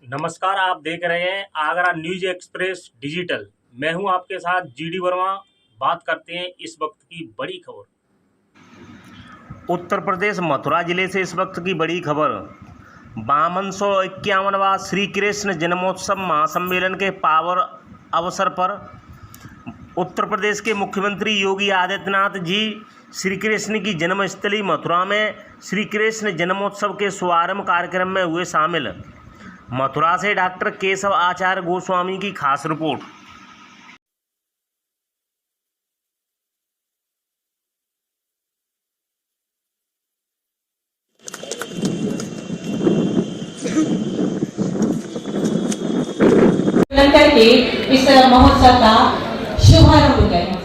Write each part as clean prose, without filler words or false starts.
नमस्कार, आप देख रहे हैं आगरा न्यूज एक्सप्रेस डिजिटल। मैं हूं आपके साथ जीडी वर्मा। बात करते हैं इस वक्त की बड़ी खबर। उत्तर प्रदेश मथुरा जिले से इस वक्त की बड़ी खबर। 5251वां श्री कृष्ण जन्मोत्सव महासम्मेलन के पावन अवसर पर उत्तर प्रदेश के मुख्यमंत्री योगी आदित्यनाथ जी श्री कृष्ण की जन्मस्थली मथुरा में श्री कृष्ण जन्मोत्सव के शुभारंभ कार्यक्रम में हुए शामिल। मथुरा से डॉक्टर केशव आचार्य गोस्वामी की खास रिपोर्ट। करके इस महोत्सव का शुभारंभ करें।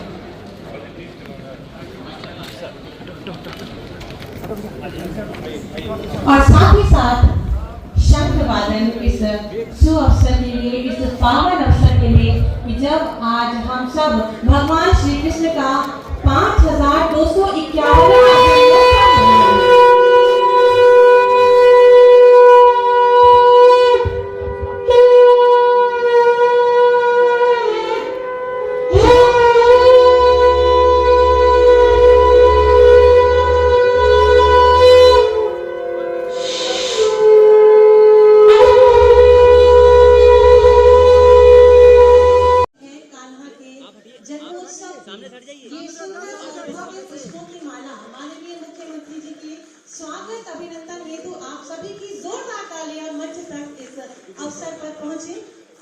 और साथ ही साथ शंख वादन इस शुभ अवसर के लिए, इस पावन अवसर के लिए कि जब आज हम सब भगवान श्री कृष्ण का 5251 स्वागत अभिनंदन हेतु आप सभी की जोरदार तालियां मंच तक इस अवसर पर पहुंचे।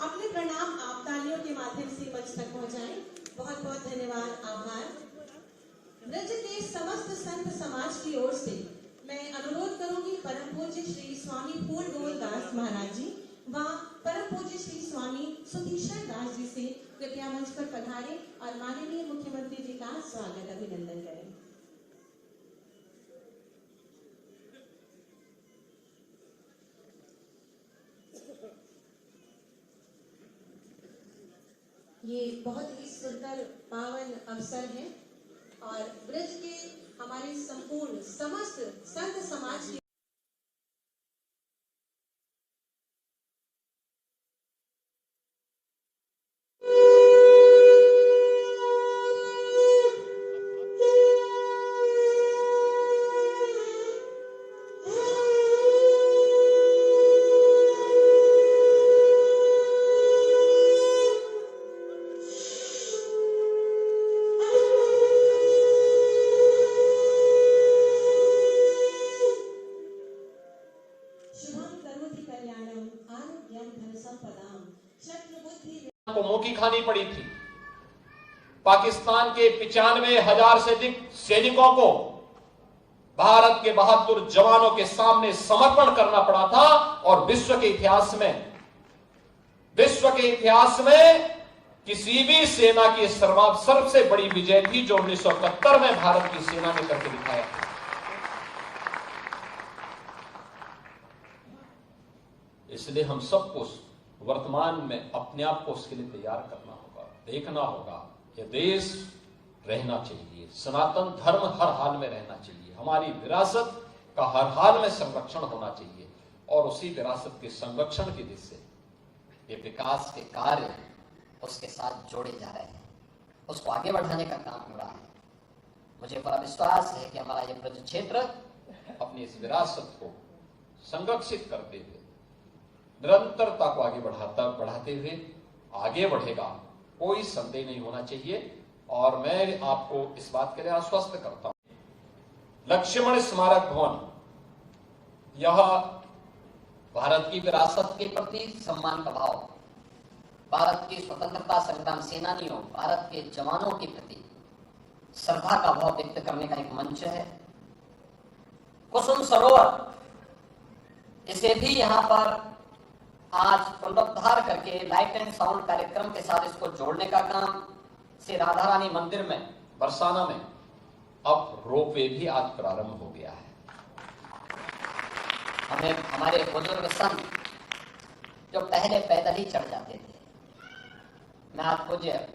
अपने प्रणाम आप तालियों के माध्यम से मंच तक पहुंचाएं। बहुत बहुत धन्यवाद, आभार। ब्रज के समस्त संत समाज की ओर से मैं अनुरोध करूंगी परम पूज्य श्री स्वामी फूल गोविंद दास महाराज जी व परम पूज्य श्री स्वामी सुधीश्वर दास जी से कृपया मंच पर पधारें और माननीय मुख्यमंत्री जी का स्वागत अभिनंदन करें। ये बहुत ही सुंदर पावन अवसर है और ब्रज के हमारे संपूर्ण समस्त संत समाज की को मुंह खानी पड़ी थी। पाकिस्तान के 95,000 से अधिक सैनिकों को भारत के बहादुर जवानों के सामने समर्पण करना पड़ा था और विश्व के इतिहास में किसी भी सेना की सबसे बड़ी विजय थी जो 1971 में भारत की सेना ने करके दिखाया। इसलिए हम सबको वर्तमान में अपने आप को उसके लिए तैयार करना होगा, देखना होगा। यह देश रहना चाहिए, सनातन धर्म हर हाल में रहना चाहिए, हमारी विरासत का हर हाल में संरक्षण होना चाहिए और उसी विरासत के संरक्षण की दिशा से ये विकास के कार्य उसके साथ जोड़े जा रहे हैं, उसको आगे बढ़ाने का काम हो रहा है। मुझे बड़ा विश्वास है कि हमारा ये ब्रज क्षेत्र अपनी इस विरासत को संरक्षित करते हुए निरंतरता को आगे बढ़ाते हुए आगे बढ़ेगा, कोई संदेह नहीं होना चाहिए। और मैं आपको इस बात के लिए आश्वस्त करता हूं, लक्ष्मण स्मारक भवन यह भारत की विरासत के प्रति सम्मान का भाव, भारत की स्वतंत्रता संग्राम सेनानियों, भारत के जवानों के प्रति श्रद्धा का भाव व्यक्त करने का एक मंच है। कुसुम सरोवर, इसे भी यहाँ पर आज पुनरुद्धार करके लाइट एंड साउंड कार्यक्रम के साथ इसको जोड़ने का काम श्री राधा रानी मंदिर में बरसाना में अब रोपवे भी आज प्रारंभ हो गया है। हमें हमारे बुजुर्ग संत जो पहले पैदल ही चढ़ जाते थे, मैं आज पूज्य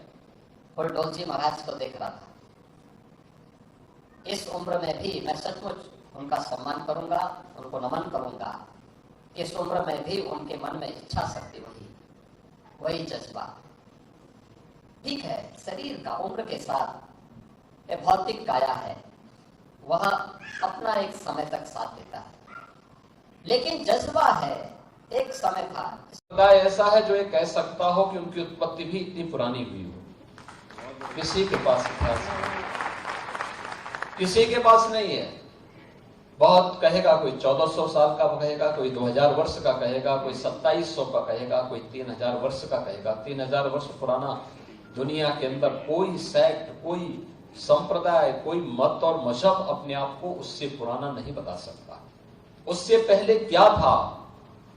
फुलडोल जी महाराज को देख रहा था। इस उम्र में भी मैं सचमुच उनका सम्मान करूंगा, उनको नमन करूंगा इस उम्र में भी उनके मन में इच्छा शक्ति वही जज्बा। ठीक है, शरीर का उम्र के साथ ये भौतिक काया है, वह अपना एक समय तक साथ देता है, लेकिन जज्बा है एक समय था। ऐसा है जो ये कह सकता हो कि उनकी उत्पत्ति भी इतनी पुरानी हुई हो, किसी के पास इतिहास नहीं, किसी के पास नहीं है। बहुत कहेगा, कोई 1400 साल का कहेगा, कोई 2000 वर्ष का कहेगा, कोई 2700 का कहेगा, कोई 3000 वर्ष का कहेगा। 3000 वर्ष पुराना दुनिया के अंदर कोई सेक्ट, कोई संप्रदाय, कोई मत और मजहब अपने आप को उससे पुराना नहीं बता सकता। उससे पहले क्या था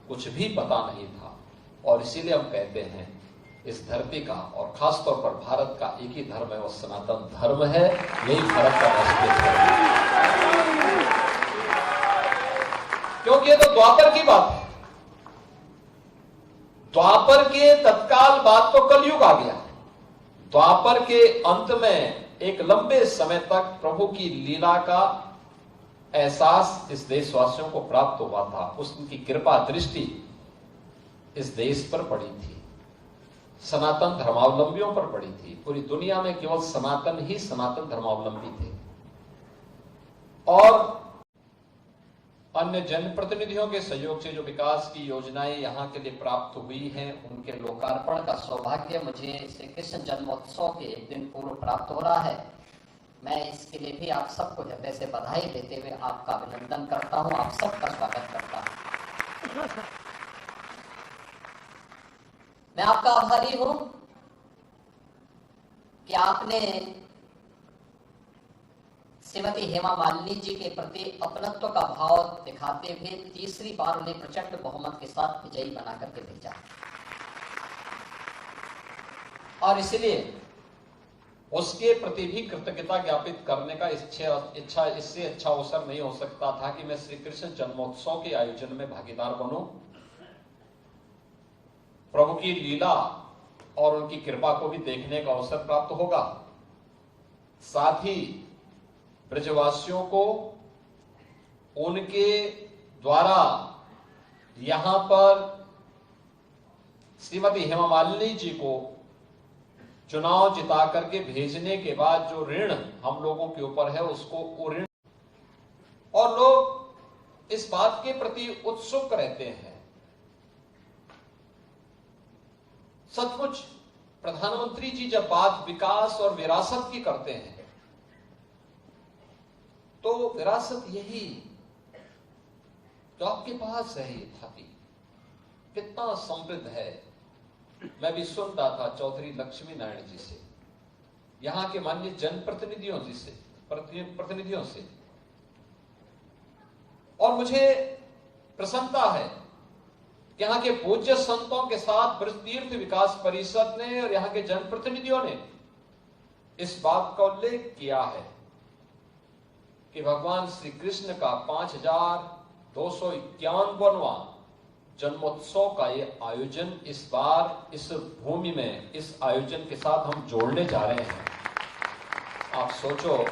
कुछ भी पता नहीं था। और इसीलिए हम कहते हैं इस धरती का और खासतौर पर भारत का एक ही धर्म है, वो सनातन धर्म है। यही भारत का राष्ट्रीय धर्म है, क्योंकि ये तो द्वापर की बात है। द्वापर के तत्काल बाद तो कलयुग आ गया। द्वापर के अंत में एक लंबे समय तक प्रभु की लीला का एहसास इस देशवासियों को प्राप्त हुआ था। उसकी कृपा दृष्टि इस देश पर पड़ी थी, सनातन धर्मावलंबियों पर पड़ी थी। पूरी दुनिया में केवल सनातन ही सनातन धर्मावलंबी थे। और अन्य जनप्रतिनिधियों के सहयोग से जो विकास की योजनाएं यहाँ के लिए प्राप्त हुई हैं, उनके लोकार्पण का सौभाग्य मुझे श्री कृष्ण जन्मोत्सव के एक दिन पूर्व प्राप्त हो रहा है। मैं इसके लिए भी आप सबको हृदय से बधाई देते हुए आपका अभिनंदन करता हूं, आप सबका स्वागत करता हूं। मैं आपका आभारी हूं कि आपने श्रीमती हेमा मालिनी जी के प्रति अपनत्व का भाव दिखाते हुए तीसरी बार उन्हें प्रचंड बहुमत के साथ विजयी बना करके भेजा। और इसलिए उसके प्रति भी कृतज्ञता ज्ञापित करने का इच्छा इससे अच्छा अवसर नहीं हो सकता था कि मैं श्री कृष्ण जन्मोत्सव के आयोजन में भागीदार बनूं। प्रभु की लीला और उनकी कृपा को भी देखने का अवसर प्राप्त होगा। साथ ही ब्रजवासियों को उनके द्वारा यहां पर श्रीमती हेमा मालिनी जी को चुनाव जिता करके भेजने के बाद जो ऋण हम लोगों के ऊपर है, उसको वो ऋण, और लोग इस बात के प्रति उत्सुक रहते हैं। सचमुच प्रधानमंत्री जी जब बात विकास और विरासत की करते हैं, तो विरासत यही जो आपके पास है, ये धरती कितना समृद्ध है। मैं भी सुन रहा था चौधरी लक्ष्मी नारायण जी से, यहां के माननीय जनप्रतिनिधियों जी से, प्रतिनिधियों से, और मुझे प्रसन्नता है कि यहाँ के पूज्य संतों के साथ ब्रज तीर्थ विकास परिषद ने और यहाँ के जनप्रतिनिधियों ने इस बात का उल्लेख किया है कि भगवान श्री कृष्ण का 5251वां जन्मोत्सव का ये आयोजन इस बार इस भूमि में इस आयोजन के साथ हम जोड़ने जा रहे हैं। आप सोचो